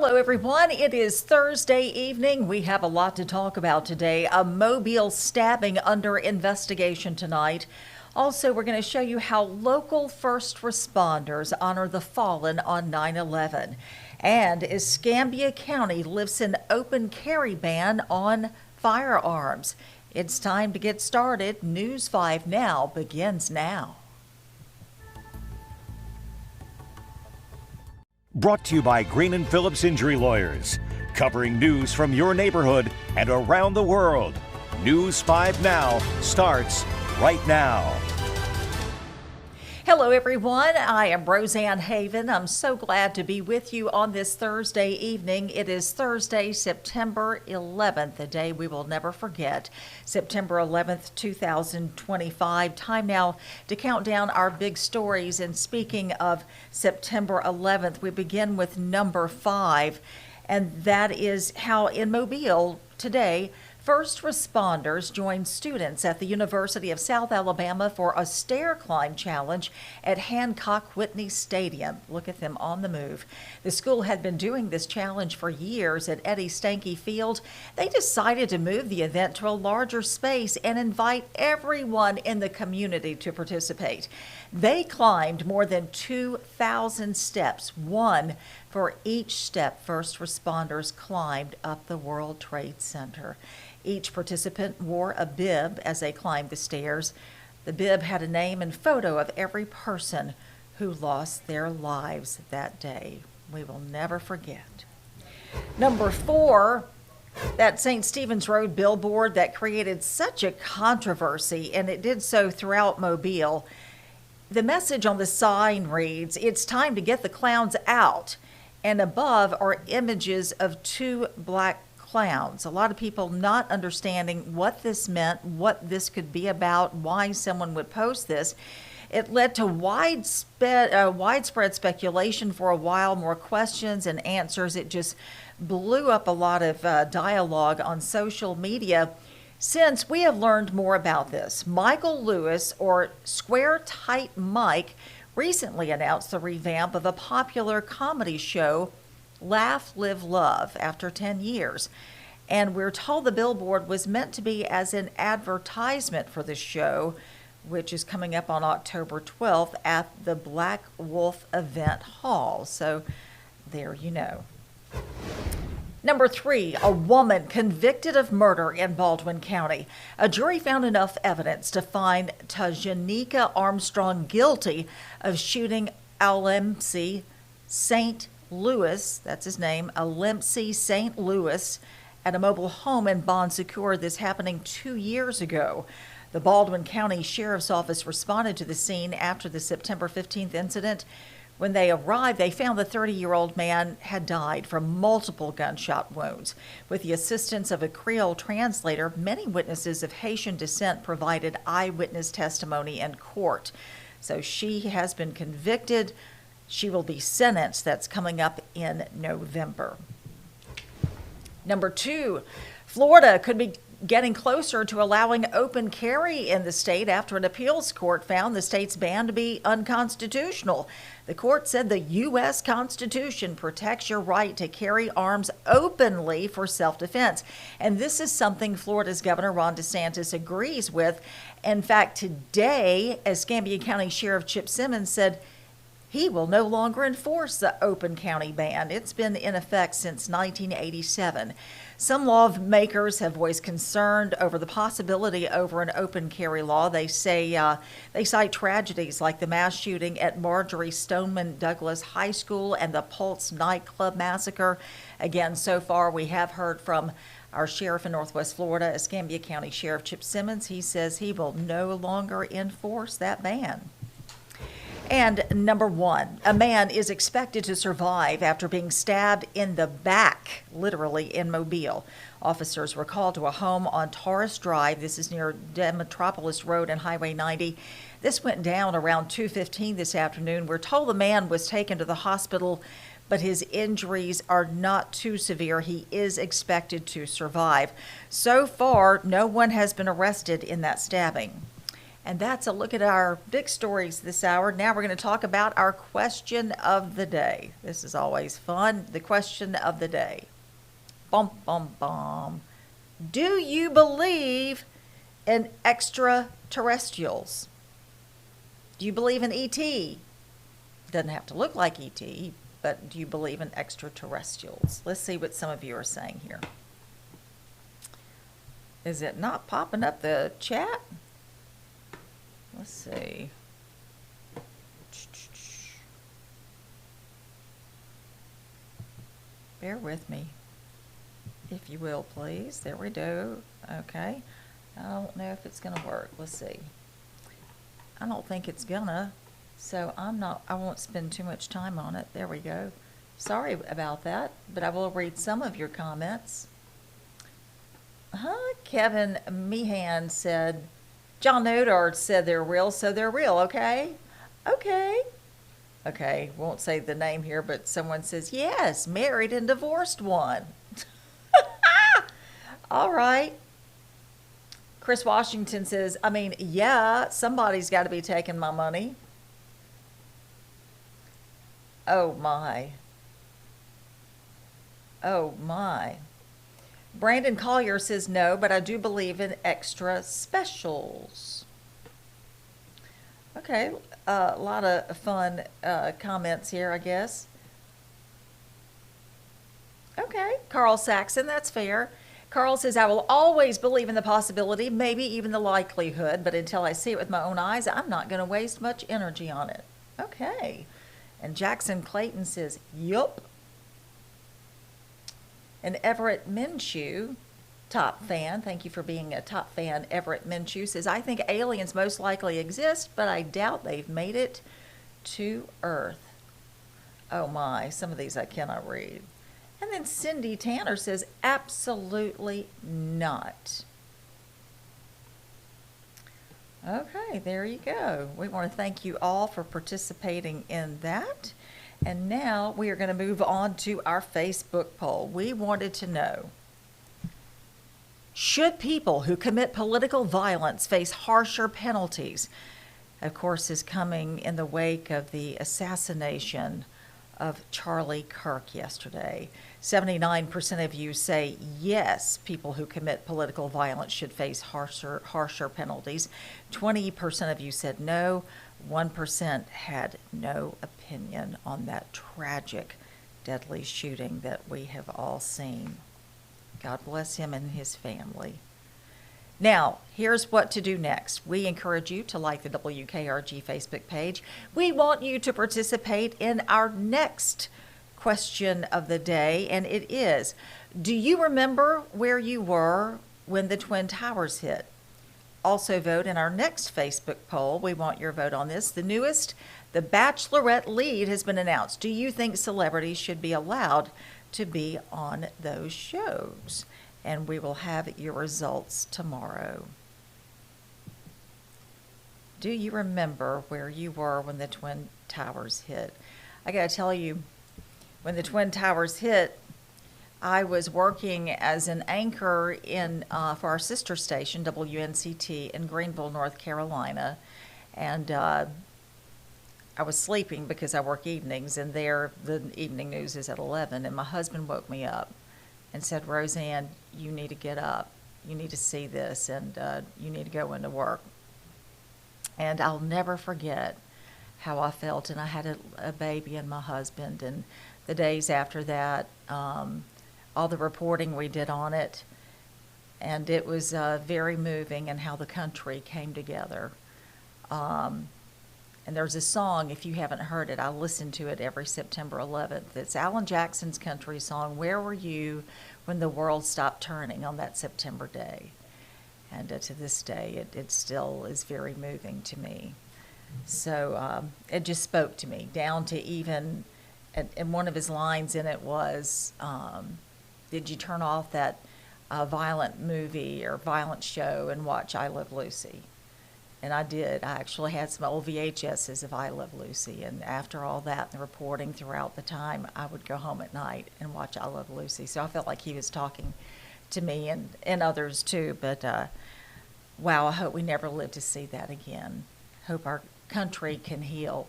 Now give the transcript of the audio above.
Hello, everyone. It is Thursday evening. We have a lot to talk about today. A Mobile stabbing under investigation tonight. Also, we're going to show you how local first responders honor the fallen on 9/11. And Escambia County lifts an open carry ban on firearms. It's time to get started. News 5 Now begins now. Brought to you by Green & Phillips Injury Lawyers, covering news from your neighborhood and around the world. News 5 Now starts right now. Hello, everyone. I am Roseanne Haven. I'm so glad to be with you on this Thursday evening. It is Thursday, September 11th, a day we will never forget. September 11th, 2025. Time now to count down our big stories. And speaking of September 11th, we begin with number 5, and that is how in Mobile today, first responders joined students at the University of South Alabama for a stair climb challenge at Hancock Whitney Stadium. Look at them on the move. The school had been doing this challenge for years at Eddie Stanky Field. They decided to move the event to a larger space and invite everyone in the community to participate. They climbed more than 2,000 steps, one for each step first responders climbed up the World Trade Center. Each participant wore a bib as they climbed the stairs. The bib had a name and photo of every person who lost their lives that day. We will never forget. Number 4, that St. Stephen's Road billboard that created such a controversy, and it did so throughout Mobile. The message on the sign reads, "It's time to get the clowns out." And above are images of 2 black clowns. A lot of people not understanding what this meant, what this could be about, why someone would post this. It led to widespread speculation for a while, more questions and answers. It just blew up a lot of dialogue on social media. Since we have learned more about this, Michael Lewis, or Square Tight Mike, recently announced the revamp of a popular comedy show, Laugh, Live, Love, after 10 years. And we're told the billboard was meant to be as an advertisement for the show, which is coming up on October 12th at the Black Wolf Event Hall. So there you know. Number 3, a woman convicted of murder in Baldwin County. A jury found enough evidence to find Tajanika Armstrong guilty of shooting Alemsi St. Louis, that's his name, Alemsi St. Louis, at a mobile home in Bon Secours, this happening 2 years ago. The Baldwin County Sheriff's Office responded to the scene after the September 15th incident. When they arrived, they found the 30-year-old man had died from multiple gunshot wounds. With the assistance of a Creole translator, many witnesses of Haitian descent provided eyewitness testimony in court. So she has been convicted. She will be sentenced. That's coming up in November. Number 2, Florida could be getting closer to allowing open carry in the state after an appeals court found the state's ban to be unconstitutional. The court said the U.S. Constitution protects your right to carry arms openly for self-defense. And this is something Florida's Governor Ron DeSantis agrees with. In fact, today, Escambia County Sheriff Chip Simmons said he will no longer enforce the open county ban. It's been in effect since 1987. Some lawmakers have voiced concern over the possibility over an open carry law. They say they cite tragedies like the mass shooting at Marjorie Stoneman Douglas High School and the Pulse nightclub massacre. Again, so far we have heard from our sheriff in Northwest Florida, Escambia County Sheriff Chip Simmons. He says he will no longer enforce that ban. And number 1, a man is expected to survive after being stabbed in the back, literally, in Mobile. Officers were called to a home on Taurus Drive. This is near Demetropolis Road and Highway 90. This went down around 2:15 this afternoon. We're told the man was taken to the hospital, but his injuries are not too severe. He is expected to survive. So far, no one has been arrested in that stabbing. And that's a look at our big stories this hour. Now we're going to talk about our question of the day. This is always fun. The question of the day. Bum, bum, bum. Do you believe in extraterrestrials? Do you believe in ET? Doesn't have to look like ET, but do you believe in extraterrestrials? Let's see what some of you are saying here. Is it not popping up the chat? Let's see. Bear with me, if you will, please. There we go. Okay. I don't know if it's going to work. Let's see. I don't think it's gonna, so I won't spend too much time on it. There we go. Sorry about that, but I will read some of your comments. Kevin Meehan said, John Nodard said they're real, so they're real, okay? Okay, won't say the name here, but someone says, yes, married and divorced one. All right. Chris Washington says, yeah, somebody's got to be taking my money. Oh, my. Oh, my. Brandon Collier says no, but I do believe in extra specials. Okay, a lot of fun comments here, I guess. Okay, Carl Saxon, that's fair. Carl says, I will always believe in the possibility, maybe even the likelihood, but until I see it with my own eyes, I'm not going to waste much energy on it. Okay. And Jackson Clayton says, yup. And Everett Minshew, top fan, thank you for being a top fan, Everett Minshew says, I think aliens most likely exist, but I doubt they've made it to Earth. Oh my, some of these I cannot read. And then Cindy Tanner says, absolutely not. Okay, there you go. We want to thank you all for participating in that. And now we are going to move on to our Facebook poll. We wanted to know, should people who commit political violence face harsher penalties? Of course, is coming in the wake of the assassination of Charlie Kirk yesterday. 79% of you say yes, people who commit political violence should face harsher penalties. 20% of you said no. 1% had no opinion on that tragic, deadly shooting that we have all seen. God bless him and his family. Now, here's what to do next. We encourage you to like the WKRG Facebook page. We want you to participate in our next question of the day, and it is, do you remember where you were when the Twin Towers hit? Also vote in our next Facebook poll. We want your vote on this. The newest, The Bachelorette lead has been announced. Do you think celebrities should be allowed to be on those shows? And we will have your results tomorrow. Do you remember where you were when the Twin Towers hit? I got to tell you, when the Twin Towers hit, I was working as an anchor for our sister station, WNCT, in Greenville, North Carolina. And I was sleeping because I work evenings, and there the evening news is at 11. And my husband woke me up and said, Roseanne, you need to get up. You need to see this, and you need to go into work. And I'll never forget how I felt. And I had a baby and my husband. And the days after that, all the reporting we did on it, and it was very moving, and how the country came together. And there's a song, if you haven't heard it, I listen to it every September 11th. It's Alan Jackson's country song, Where Were You When the World Stopped Turning, on that September day. And to this day, it still is very moving to me. So it just spoke to me, down to even, and one of his lines in it was, did you turn off that violent movie or violent show and watch I Love Lucy? And I did. I actually had some old VHSs of I Love Lucy. And after all that, and the reporting throughout the time, I would go home at night and watch I Love Lucy. So I felt like he was talking to me and others too. But wow, I hope we never live to see that again. Hope our country can heal.